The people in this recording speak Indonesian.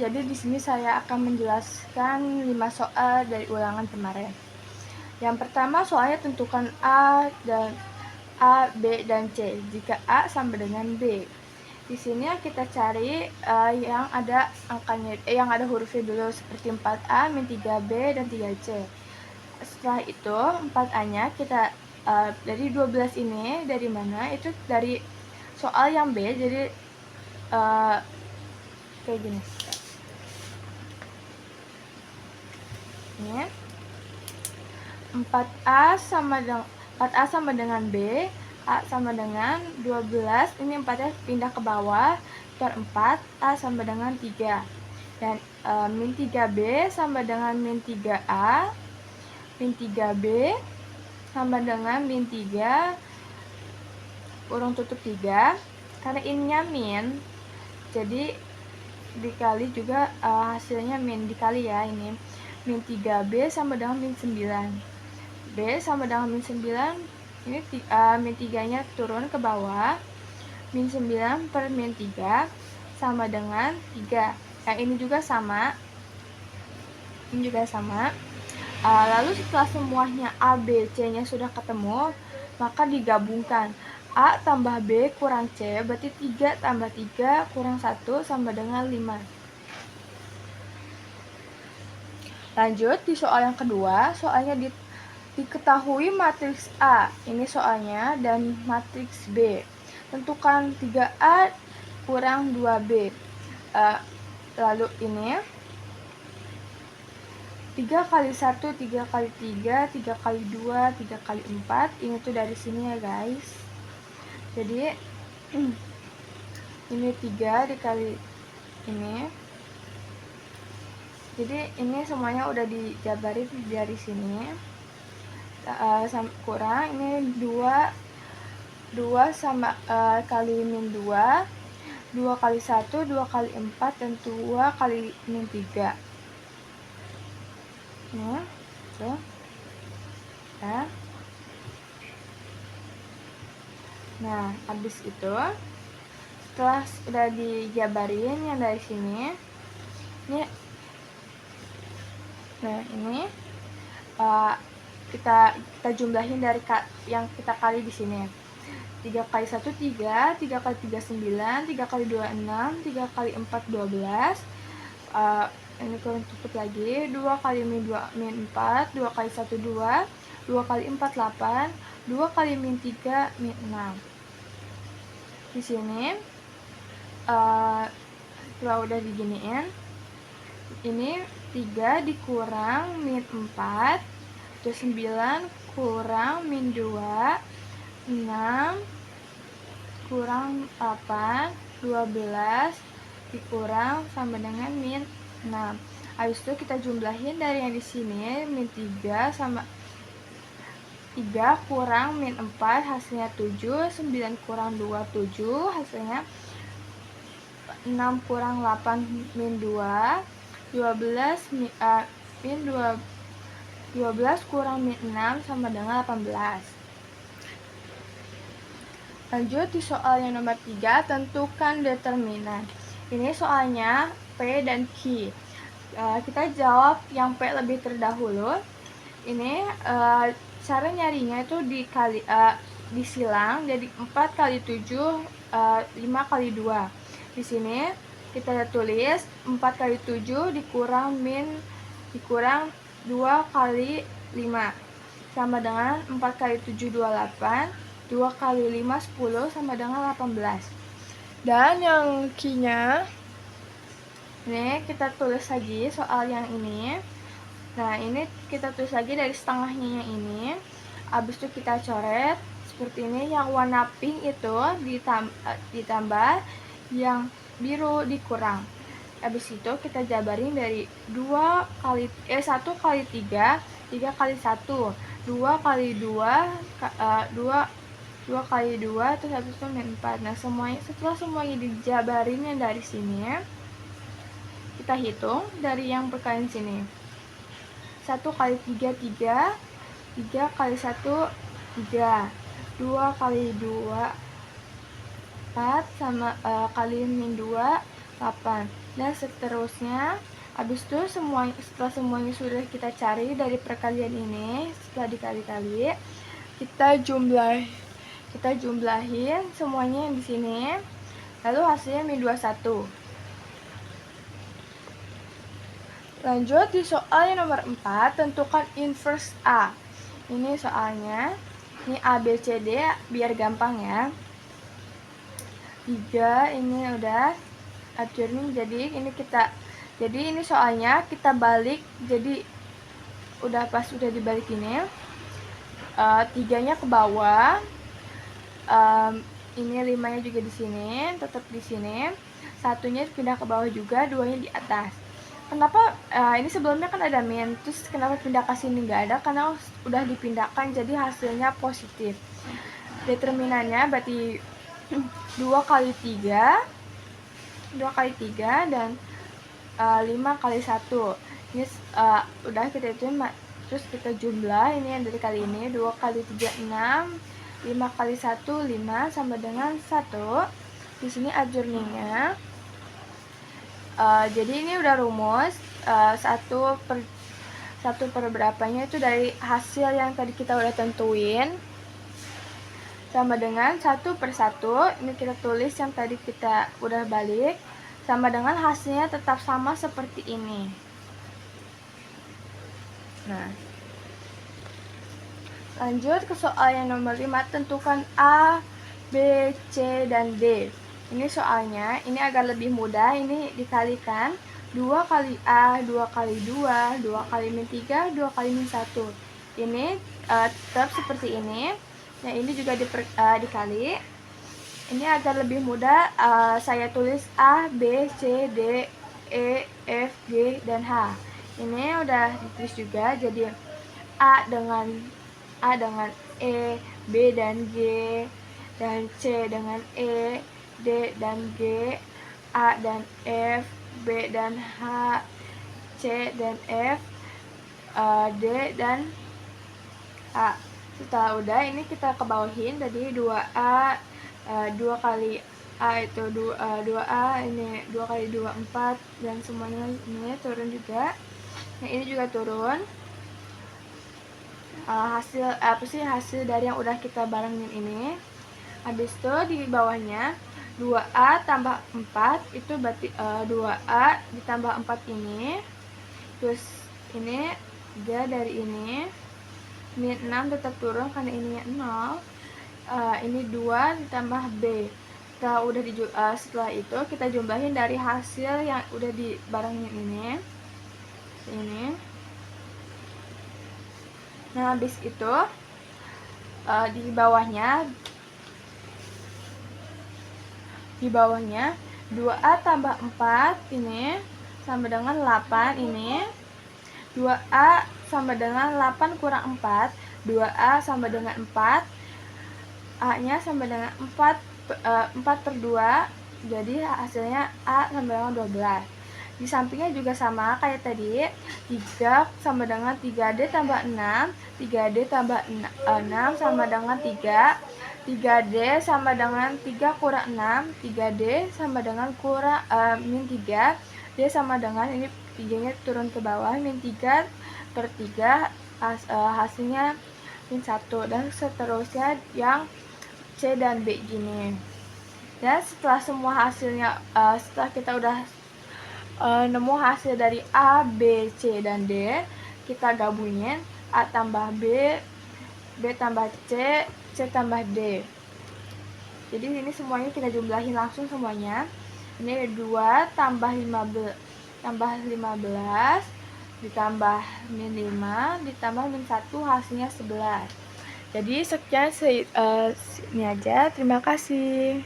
jadi di sini saya akan menjelaskan 5 soal dari ulangan kemarin. Yang pertama soalnya tentukan A, B, dan C jika A sama dengan B. Di sini kita cari yang ada angkanya, yang ada hurufnya dulu seperti 4A, min 3B, dan 3C. Setelah itu 4A-nya kita dari 12 ini dari mana? Itu dari soal yang B, jadi kayak gini. Ini 4A sama dengan B, A sama dengan 12, ini 4-nya pindah ke bawah, per 4, A sama dengan 3. Dan min 3B sama dengan min 3A, min 3B sama dengan min 3, kurung tutup 3, karena ininya min, jadi dikali juga hasilnya min, dikali ya ini, min 3B sama dengan min 9. B sama dengan min 9, ini min 3-nya turun ke bawah, min 9 per min 3 sama dengan 3. Yang ini juga sama, lalu setelah semuanya A, B, C-nya sudah ketemu, maka digabungkan A tambah B kurang C, berarti 3 tambah 3 kurang 1 sama dengan 5. Lanjut di soal yang kedua, soalnya diketahui matriks A, ini soalnya, dan matriks B. Tentukan 3A kurang 2B. Lalu ini 3 kali 1, 3 kali 3, 3 kali 2, 3 kali 4. Ini tuh dari sini ya guys. Jadi ini 3 dikali ini. Jadi ini semuanya udah dijabarin dari sini. Kurang ini 2 sama kali min 2, 2 kali 1, 2 kali 4, dan 2 kali min 3. Nah, tuh. Ya. Nah, habis itu setelah udah dijabarin yang dari sini, ini, nah ini kita jumlahin dari yang kita kali di sini. 3 kali 1 3, 3 kali 3 9, 3 kali 2 6, 3 kali 4 12. Ini kurang tutup lagi, 2 kali min 2 min 4, 2 kali 1 2, 2 kali 4 8, 2 kali min 3 min 6. Di sini kalau udah diginiin, ini 3 dikurang min 4, itu 9 kurang min 2, 6 kurang 8, 12 dikurang sama dengan min 6. Habis itu kita jumlahin dari yang di sini, min 3 sama 3 kurang min 4 hasilnya 7, 9 kurang 2 7 hasilnya 6 kurang 8 min 2, 12 kurang min 6 sama dengan 18. Lanjut di soal yang nomor 3, tentukan determinan. Ini soalnya P dan Q. Kita jawab yang P lebih terdahulu. Ini cara nyarinya itu disilang, jadi 4 kali 7, 5 kali 2. Di sini kita tulis 4 kali 7 dikurang 2 kali 5 sama dengan 4 kali 7 28, 2 kali 5 10 sama dengan 18. Dan yang Q-nya ini kita tulis lagi soal yang ini. Nah, ini kita tulis lagi dari setengahnya yang ini. Habis itu kita coret seperti ini. Yang warna pink itu ditambah, yang biru dikurang. Habis itu kita jabarin dari 1 kali 3, 3 kali 1, 2 kali 2, 2 kali 2, terus habis itu min 4. Nah, setelah semuanya dijabarin yang dari sini, kita hitung dari yang perkalian sini. 1 kali 3 3, 3 kali 1 3, 2 kali 2 4 sama kali min 2 8, Dan seterusnya, habis itu setelah semuanya sudah kita cari dari perkalian ini, setelah dikali-kali, kita jumlahin semuanya yang di sini, lalu hasilnya min 21. Lanjut di soal yang nomor 4, tentukan inverse A. Ini soalnya, ini A, B, C, D, biar gampang ya. 3 ini udah adjourning, jadi ini soalnya kita balik, jadi pas udah dibalik ini, 3-nya ke bawah, ini 5-nya juga di sini, tetap di sini, 1-nya pindah ke bawah juga, 2-nya di atas. Kenapa ini sebelumnya kan ada min, terus kenapa pindah ke sini nggak ada? Karena udah dipindahkan, jadi hasilnya positif. Determinannya berarti 2 kali 3 dan 5 kali 1. Ini udah kita hitung, terus kita jumlah, ini yang dari kali ini, 2 kali 3 6, 5 kali 1 5 sama dengan 1. Di sini adjourningnya, jadi ini udah rumus, 1 per berapanya itu dari hasil yang tadi kita udah tentuin, sama dengan 1 per 1, ini kita tulis yang tadi kita udah balik, sama dengan hasilnya tetap sama seperti ini. Nah, lanjut ke soal yang nomor 5, tentukan A, B, C, dan D. Ini soalnya, ini agak lebih mudah, ini dikalikan 2 kali A, 2 kali 2, 2 kali min 3, 2 kali min 1. Ini tetap seperti ini. Nah, ini juga dikali. Ini agak lebih mudah, saya tulis A, B, C, D, E, F, G, dan H. Ini udah ditulis juga, jadi A dengan E, B dan G, dan C dengan E, D dan G, A dan F, B dan H, C dan F, D dan A. Setelah udah, ini kita kebawahin tadi 2A, 2 kali A itu 2A, ini 2 kali 2 4, dan semuanya ini turun juga. Nah, ini juga turun. Hasil dari yang udah kita barengin ini. Habis itu di bawahnya 2A tambah 4 itu berarti 2A ditambah 4 ini, terus ini 3 dari ini, min 6 tetap turun karena ininya 0, ini 2 ditambah B. Setelah itu kita jumlahin dari hasil yang udah dibarengin ini. Nah, habis itu di bawahnya 2A tambah 4 ini sama dengan 8 ini. 2A sama dengan 8 kurang 4, 2A sama dengan 4, A-nya sama dengan 4 per 2, jadi hasilnya A sama dengan 12. Di sampingnya juga sama kayak tadi, 3 sama dengan 3D tambah 6, 3D tambah 6 sama dengan 3, 3D sama dengan 3 kurang 6, 3D sama dengan min 3, D sama dengan, ini 3-nya turun ke bawah, min 3 per 3, hasilnya min 1, dan seterusnya yang C dan B gini. Dan setelah semua hasilnya, setelah kita udah nemu hasil dari A, B, C, dan D, kita gabungin A tambah B, B tambah C, C tambah D. Jadi ini semuanya kita jumlahin langsung semuanya. Ini 2 tambah 15 ditambah min 5 ditambah min 1, hasilnya 11. Jadi sekian ini aja, terima kasih.